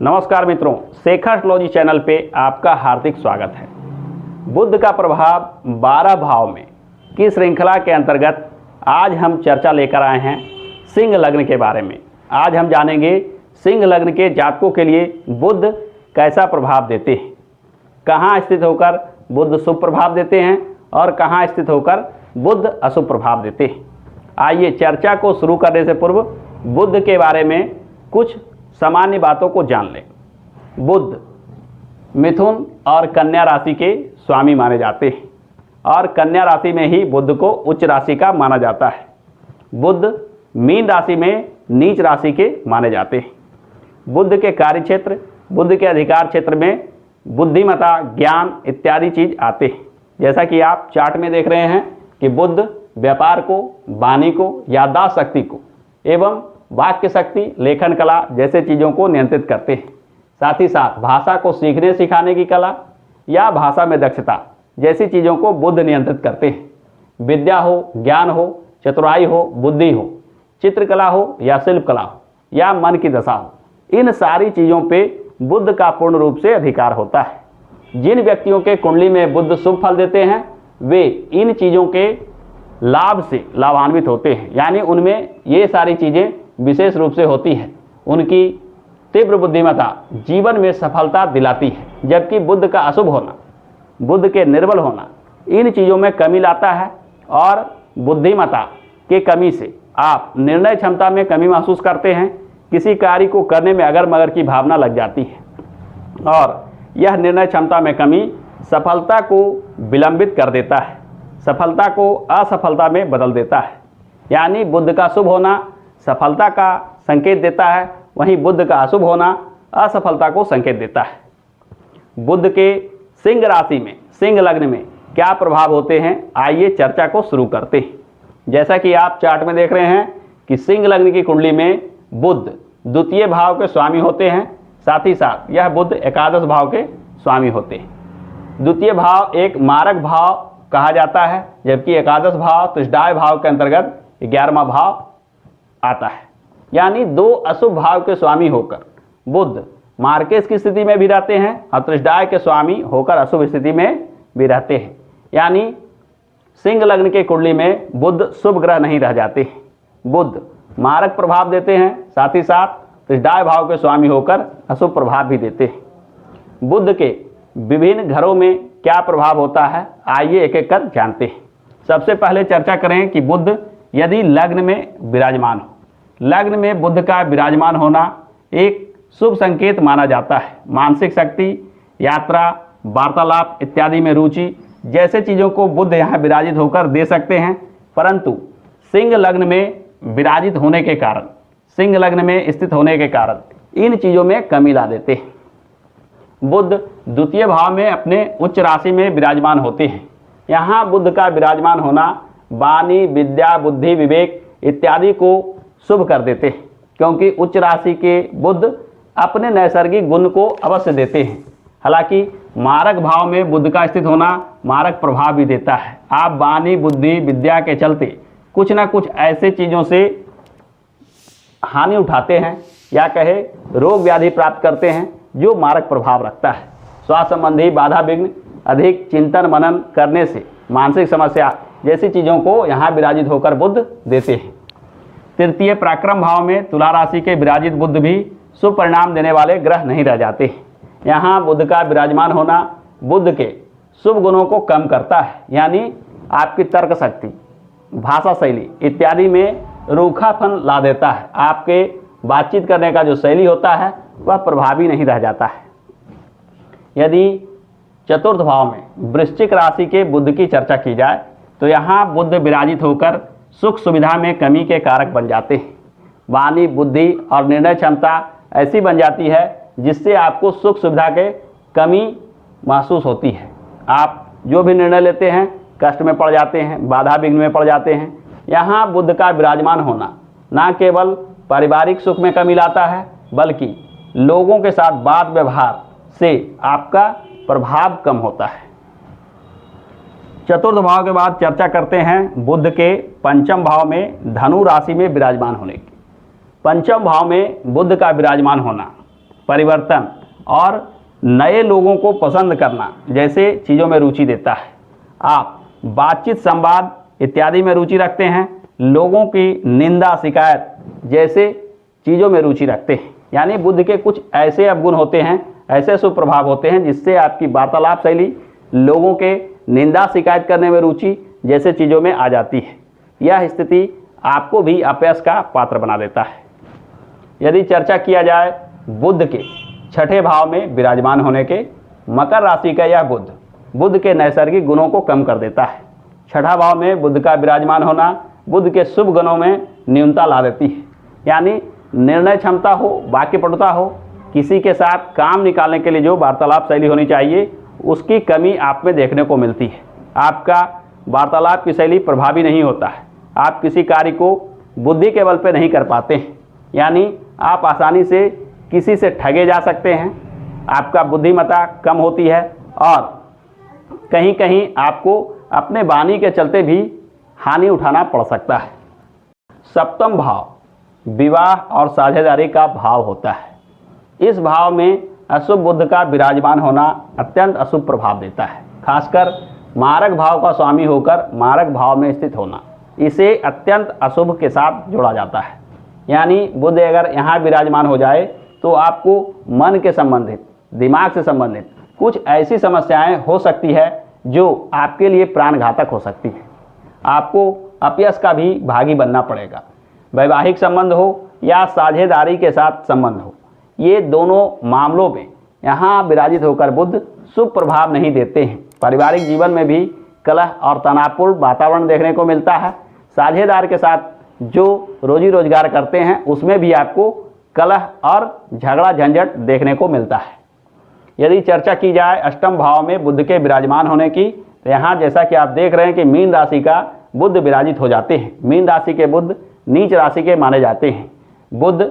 नमस्कार मित्रों, Shekhar astrology channel पे आपका हार्दिक स्वागत है। बुध का प्रभाव 12 भाव में की श्रृंखला के अंतर्गत आज हम चर्चा लेकर आए हैं सिंह लग्न के बारे में। आज हम जानेंगे सिंह लग्न के जातकों के लिए बुध कैसा प्रभाव देते हैं, कहाँ स्थित होकर बुध शुभ प्रभाव देते हैं और कहाँ स्थित होकर बुध अशुभ प्रभाव देते हैं। आइए चर्चा को शुरू करने से पूर्व बुध के बारे में कुछ सामान्य बातों को जान लें। बुध मिथुन और कन्या राशि के स्वामी माने जाते हैं और कन्या राशि में ही बुध को उच्च राशि का माना जाता है। बुध मीन राशि में नीच राशि के माने जाते हैं। बुध के कार्य क्षेत्र, बुध के अधिकार क्षेत्र में बुद्धिमत्ता, ज्ञान इत्यादि चीज आते हैं। जैसा कि आप चार्ट में देख रहे हैं कि बुध व्यापार को, वाणी को, याददाश्त शक्ति को एवं वाक्य शक्ति, लेखन कला जैसे चीज़ों को नियंत्रित करते हैं। साथ ही साथ भाषा को सीखने सिखाने की कला या भाषा में दक्षता जैसी चीज़ों को बुध नियंत्रित करते हैं। विद्या हो, ज्ञान हो, चतुराई हो, बुद्धि हो, चित्रकला हो या शिल्पकला हो या मन की दशा हो, इन सारी चीज़ों पे बुध का पूर्ण रूप से अधिकार होता है। जिन व्यक्तियों के कुंडली में बुध शुभ फल देते हैं वे इन चीज़ों के लाभ से लाभान्वित होते हैं, यानी उनमें ये सारी चीज़ें विशेष रूप से होती है। उनकी तीव्र बुद्धिमत्ता जीवन में सफलता दिलाती है, जबकि बुध का अशुभ होना, बुध के निर्बल होना इन चीज़ों में कमी लाता है और बुद्धिमत्ता के कमी से आप निर्णय क्षमता में कमी महसूस करते हैं। किसी कार्य को करने में अगर मगर की भावना लग जाती है और यह निर्णय क्षमता में कमी सफलता को विलंबित कर देता है, सफलता को असफलता में बदल देता है। यानी बुध का शुभ होना सफलता का संकेत देता है, वहीं बुध का अशुभ होना असफलता को संकेत देता है। बुध के सिंह राशि में, सिंह लग्न में क्या प्रभाव होते हैं, आइए चर्चा को शुरू करते हैं। जैसा कि आप चार्ट में देख रहे हैं कि सिंह लग्न की कुंडली में बुध द्वितीय भाव के स्वामी होते हैं। साथ ही साथ यह बुध एकादश भाव के स्वामी होते हैं। द्वितीय भाव एक मारक भाव कहा जाता है, जबकि एकादश भाव तुष्टाय भाव के अंतर्गत 11वां भाव आता है। यानी दो अशुभ भाव के स्वामी होकर बुध मार्केश की स्थिति में भी रहते हैं और तुष्टाय के स्वामी होकर अशुभ स्थिति में भी रहते हैं। यानी सिंह लग्न के कुंडली में बुध शुभ ग्रह नहीं रह जाते। बुध मारक प्रभाव देते हैं, साथ ही साथ तुष्टाय भाव के स्वामी होकर अशुभ प्रभाव भी देते हैं। बुध के विभिन्न घरों में क्या प्रभाव होता है, आइए एक एक कर जानते हैं। सबसे पहले चर्चा करें कि बुध यदि लग्न में विराजमान हो, लग्न में बुध का विराजमान होना एक शुभ संकेत माना जाता है। मानसिक शक्ति, यात्रा, वार्तालाप इत्यादि में रुचि जैसे चीज़ों को बुध यहाँ विराजित होकर दे सकते हैं, परंतु सिंह लग्न में विराजित होने के कारण, सिंह लग्न में स्थित होने के कारण इन चीज़ों में कमी ला देते हैं। बुध द्वितीय भाव में अपने उच्च राशि में विराजमान होते हैं। यहाँ बुध का विराजमान होना वाणी, विद्या, बुद्धि, विवेक इत्यादि को शुभ कर देते हैं, क्योंकि उच्च राशि के बुध अपने नैसर्गिक गुण को अवश्य देते हैं। हालांकि मारक भाव में बुध का स्थित होना मारक प्रभाव भी देता है। आप वाणी, बुद्धि, विद्या के चलते कुछ ना कुछ ऐसे चीज़ों से हानि उठाते हैं या कहे रोग व्याधि प्राप्त करते हैं जो मारक प्रभाव रखता है। स्वास्थ्य संबंधी बाधा विघ्न, अधिक चिंतन मनन करने से मानसिक समस्या जैसी चीज़ों को यहाँ विराजित होकर बुध देते हैं। तृतीय पराक्रम भाव में तुला राशि के विराजित बुध भी शुभ परिणाम देने वाले ग्रह नहीं रह जाते। यहाँ बुध का विराजमान होना बुध के शुभ गुणों को कम करता है, यानी आपकी तर्क शक्ति, भाषा शैली इत्यादि में रूखापन ला देता है। आपके बातचीत करने का जो शैली होता है वह प्रभावी नहीं रह जाता है। यदि चतुर्थ भाव में वृश्चिक राशि के बुध की चर्चा की जाए तो यहाँ बुध विराजित होकर सुख सुविधा में कमी के कारक बन जाते हैं। वाणी, बुद्धि और निर्णय क्षमता ऐसी बन जाती है जिससे आपको सुख सुविधा के कमी महसूस होती है। आप जो भी निर्णय लेते हैं कष्ट में पड़ जाते हैं, बाधा विघ्न में पड़ जाते हैं। यहाँ बुध का विराजमान होना न केवल पारिवारिक सुख में कमी लाता है, बल्कि लोगों के साथ बात व्यवहार से आपका प्रभाव कम होता है। चतुर्थ भाव के बाद चर्चा करते हैं बुध के पंचम भाव में धनु राशि में विराजमान होने की। पंचम भाव में बुध का विराजमान होना परिवर्तन और नए लोगों को पसंद करना जैसे चीज़ों में रुचि देता है। आप बातचीत, संवाद इत्यादि में रुचि रखते हैं। लोगों की निंदा, शिकायत जैसे चीज़ों में रुचि रखते हैं। यानी बुध के कुछ ऐसे अवगुण होते हैं, ऐसे शुभ प्रभाव होते हैं जिससे आपकी वार्तालाप शैली लोगों के निंदा, शिकायत करने में रुचि जैसे चीज़ों में आ जाती है। यह स्थिति आपको भी अपयश का पात्र बना देता है। यदि चर्चा किया जाए बुध के छठे भाव में विराजमान होने के, मकर राशि का यह बुध के नैसर्गिक गुणों को कम कर देता है। छठा भाव में बुध का विराजमान होना बुध के शुभ गुणों में न्यूनता ला देती है। यानी निर्णय क्षमता हो, वाक्यपटुता हो, किसी के साथ काम निकालने के लिए जो वार्तालाप शैली होनी चाहिए उसकी कमी आप में देखने को मिलती है। आपका वार्तालाप की शैली प्रभावी नहीं होता है। आप किसी कार्य को बुद्धि के बल पर नहीं कर पाते हैं। यानी आप आसानी से किसी से ठगे जा सकते हैं। आपका बुद्धिमत्ता कम होती है और कहीं कहीं आपको अपने वाणी के चलते भी हानि उठाना पड़ सकता है। सप्तम भाव विवाह और साझेदारी का भाव होता है। इस भाव में अशुभ बुध का विराजमान होना अत्यंत अशुभ प्रभाव देता है। खासकर मारक भाव का स्वामी होकर मारक भाव में स्थित होना, इसे अत्यंत अशुभ के साथ जोड़ा जाता है। यानी बुध अगर यहाँ विराजमान हो जाए तो आपको मन के संबंधित, दिमाग से संबंधित कुछ ऐसी समस्याएं हो सकती है जो आपके लिए प्राणघातक हो सकती है। आपको अपयश का भी भागी बनना पड़ेगा। वैवाहिक संबंध हो या साझेदारी के साथ संबंध हो, ये दोनों मामलों में यहाँ विराजित होकर बुध शुभ प्रभाव नहीं देते हैं। पारिवारिक जीवन में भी कलह और तनावपूर्ण वातावरण देखने को मिलता है। साझेदार के साथ जो रोजी रोजगार करते हैं उसमें भी आपको कलह और झगड़ा झंझट देखने को मिलता है। यदि चर्चा की जाए अष्टम भाव में बुध के विराजमान होने की, तो यहाँ जैसा कि आप देख रहे हैं कि मीन राशि का बुध विराजित हो जाते हैं। मीन राशि के बुध नीच राशि के माने जाते हैं। बुध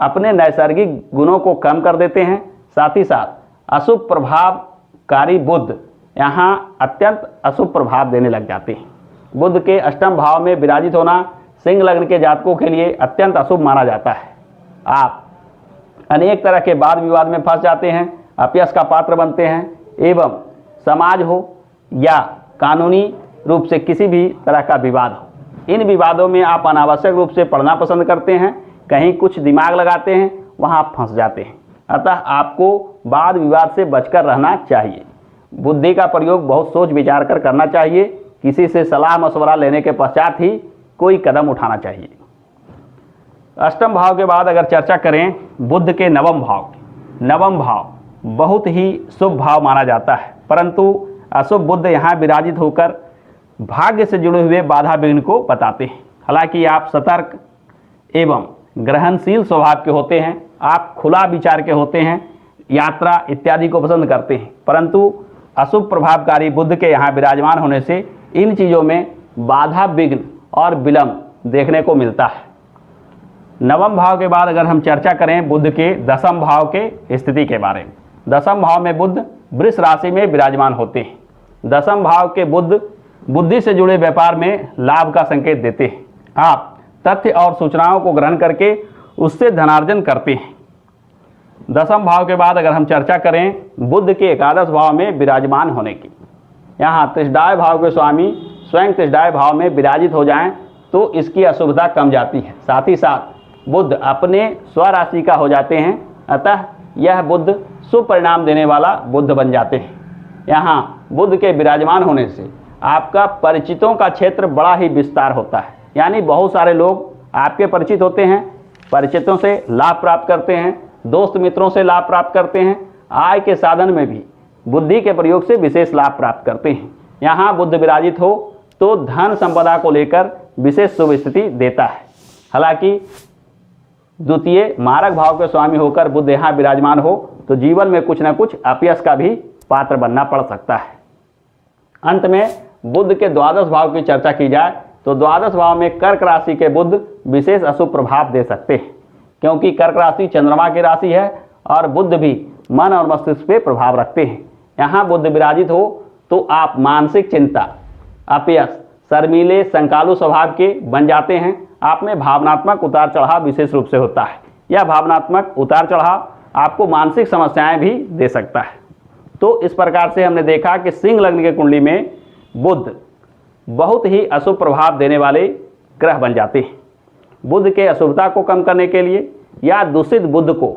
अपने नैसर्गिक गुणों को कम कर देते हैं। साथ ही साथ अशुभ प्रभावकारी बुध यहाँ अत्यंत अशुभ प्रभाव देने लग जाते हैं। बुध के अष्टम भाव में विराजित होना सिंह लग्न के जातकों के लिए अत्यंत अशुभ माना जाता है। आप अनेक तरह के वाद विवाद में फंस जाते हैं, अपयश का पात्र बनते हैं एवं समाज हो या कानूनी रूप से किसी भी तरह का विवाद हो, इन विवादों में आप अनावश्यक रूप से पढ़ना पसंद करते हैं, कहीं कुछ दिमाग लगाते हैं, वहाँ फंस जाते हैं। अतः आपको वाद विवाद से बचकर रहना चाहिए। बुद्धि का प्रयोग बहुत सोच विचार कर करना चाहिए। किसी से सलाह मशवरा लेने के पश्चात ही कोई कदम उठाना चाहिए। अष्टम भाव के बाद अगर चर्चा करें बुध के नवम भाव की, नवम भाव बहुत ही शुभ भाव माना जाता है, परंतु अशुभ बुध यहाँ विराजित होकर भाग्य से जुड़े हुए बाधा विघ्न को बताते हैं। हालांकि आप सतर्क एवं ग्रहणशील स्वभाव के होते हैं, आप खुला विचार के होते हैं, यात्रा इत्यादि को पसंद करते हैं, परंतु अशुभ प्रभावकारी बुध के यहाँ विराजमान होने से इन चीज़ों में बाधा विघ्न और विलंब देखने को मिलता है। नवम भाव के बाद अगर हम चर्चा करें बुध के दसम भाव के स्थिति के बारे में, दसम भाव में बुध वृष राशि में विराजमान होते हैं। दसम भाव के बुध बुद्धि से जुड़े व्यापार में लाभ का संकेत देते हैं। आप तथ्य और सूचनाओं को ग्रहण करके उससे धनार्जन करते हैं। दसम भाव के बाद अगर हम चर्चा करें बुध के एकादश भाव में विराजमान होने की, यहाँ त्रिशदाय भाव के स्वामी स्वयं त्रिशदाय भाव में विराजित हो जाएं तो इसकी अशुभता कम जाती है। साथ ही साथ बुध अपने स्वराशि का हो जाते हैं, अतः यह बुध शुभ परिणाम देने वाला बुध बन जाते हैं। यहाँ बुध के विराजमान होने से आपका परिचितों का क्षेत्र बड़ा ही विस्तार होता है। यानी बहुत सारे लोग आपके परिचित होते हैं, परिचितों से लाभ प्राप्त करते हैं, दोस्त मित्रों से लाभ प्राप्त करते हैं, आय के साधन में भी बुद्धि के प्रयोग से विशेष लाभ प्राप्त करते हैं। यहाँ बुध विराजित हो तो धन संपदा को लेकर विशेष शुभ स्थिति देता है। हालांकि द्वितीय मारक भाव के स्वामी होकर बुध यहाँ विराजमान हो तो जीवन में कुछ न कुछ अपयश का भी पात्र बनना पड़ सकता है। अंत में बुध के द्वादश भाव की चर्चा की जाए तो द्वादश भाव में कर्क राशि के बुध विशेष अशुभ प्रभाव दे सकते हैं, क्योंकि कर्क राशि चंद्रमा की राशि है और बुध भी मन और मस्तिष्क पे प्रभाव रखते हैं। यहाँ बुध विराजित हो तो आप मानसिक चिंता, अपयश, शर्मीले, संकालु स्वभाव के बन जाते हैं। आप में भावनात्मक उतार चढ़ाव विशेष रूप से होता है। यह भावनात्मक उतार चढ़ाव आपको मानसिक समस्याएं भी दे सकता है। तो इस प्रकार से हमने देखा कि सिंह लग्न की कुंडली में बुध बहुत ही अशुभ प्रभाव देने वाले ग्रह बन जाते हैं। बुध के अशुभता को कम करने के लिए या दूषित बुध को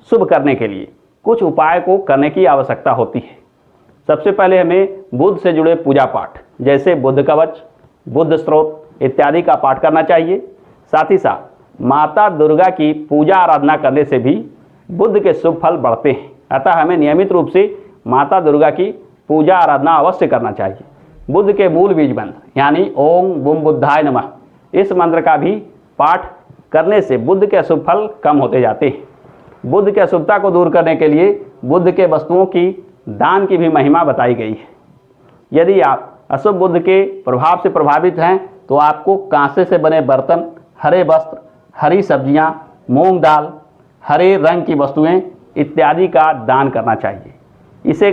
शुभ करने के लिए कुछ उपाय को करने की आवश्यकता होती है। सबसे पहले हमें बुध से जुड़े पूजा पाठ जैसे बुध कवच, बुध स्त्रोत इत्यादि का पाठ करना चाहिए। साथ ही साथ माता दुर्गा की पूजा आराधना करने से भी बुध के शुभ फल बढ़ते हैं। अतः हमें नियमित रूप से माता दुर्गा की पूजा आराधना अवश्य करना चाहिए। बुध के मूल बीज मंत्र यानी ओम बुम बुद्धाय नमः, इस मंत्र का भी पाठ करने से बुध के अशुभ फल कम होते जाते हैं। बुध की अशुभता को दूर करने के लिए बुध के वस्तुओं की दान की भी महिमा बताई गई है। यदि आप अशुभ बुध के प्रभाव से प्रभावित हैं तो आपको कांसे से बने बर्तन, हरे वस्त्र, हरी सब्जियां, मूंग दाल, हरे रंग की वस्तुएं इत्यादि का दान करना चाहिए। इसे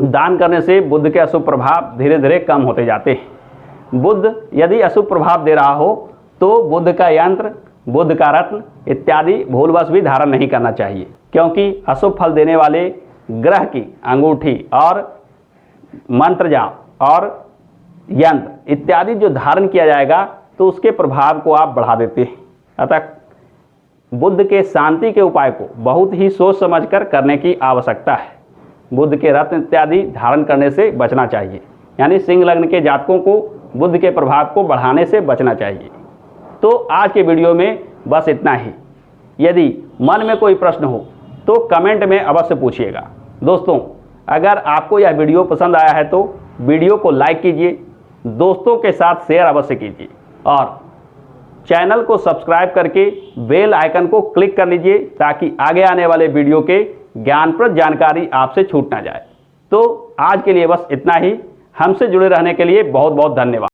दान करने से बुध के अशुभ प्रभाव धीरे धीरे कम होते जाते हैं। बुध यदि अशुभ प्रभाव दे रहा हो तो बुध का यंत्र, बुध का रत्न इत्यादि भूलवश भी धारण नहीं करना चाहिए, क्योंकि अशुभ फल देने वाले ग्रह की अंगूठी और मंत्र जाप और यंत्र इत्यादि जो धारण किया जाएगा तो उसके प्रभाव को आप बढ़ा देते हैं। अतः बुध के शांति के उपाय को बहुत ही सोच समझकर करने की आवश्यकता है। बुध के रत्न इत्यादि धारण करने से बचना चाहिए, यानी सिंह लग्न के जातकों को बुध के प्रभाव को बढ़ाने से बचना चाहिए। तो आज के वीडियो में बस इतना ही। यदि मन में कोई प्रश्न हो तो कमेंट में अवश्य पूछिएगा। दोस्तों, अगर आपको यह वीडियो पसंद आया है तो वीडियो को लाइक कीजिए, दोस्तों के साथ शेयर अवश्य कीजिए और चैनल को सब्सक्राइब करके बेल आइकन को क्लिक कर लीजिए ताकि आगे आने वाले वीडियो के ज्ञानप्रद जानकारी आपसे छूट ना जाए। तो आज के लिए बस इतना ही। हमसे जुड़े रहने के लिए बहुत बहुत धन्यवाद।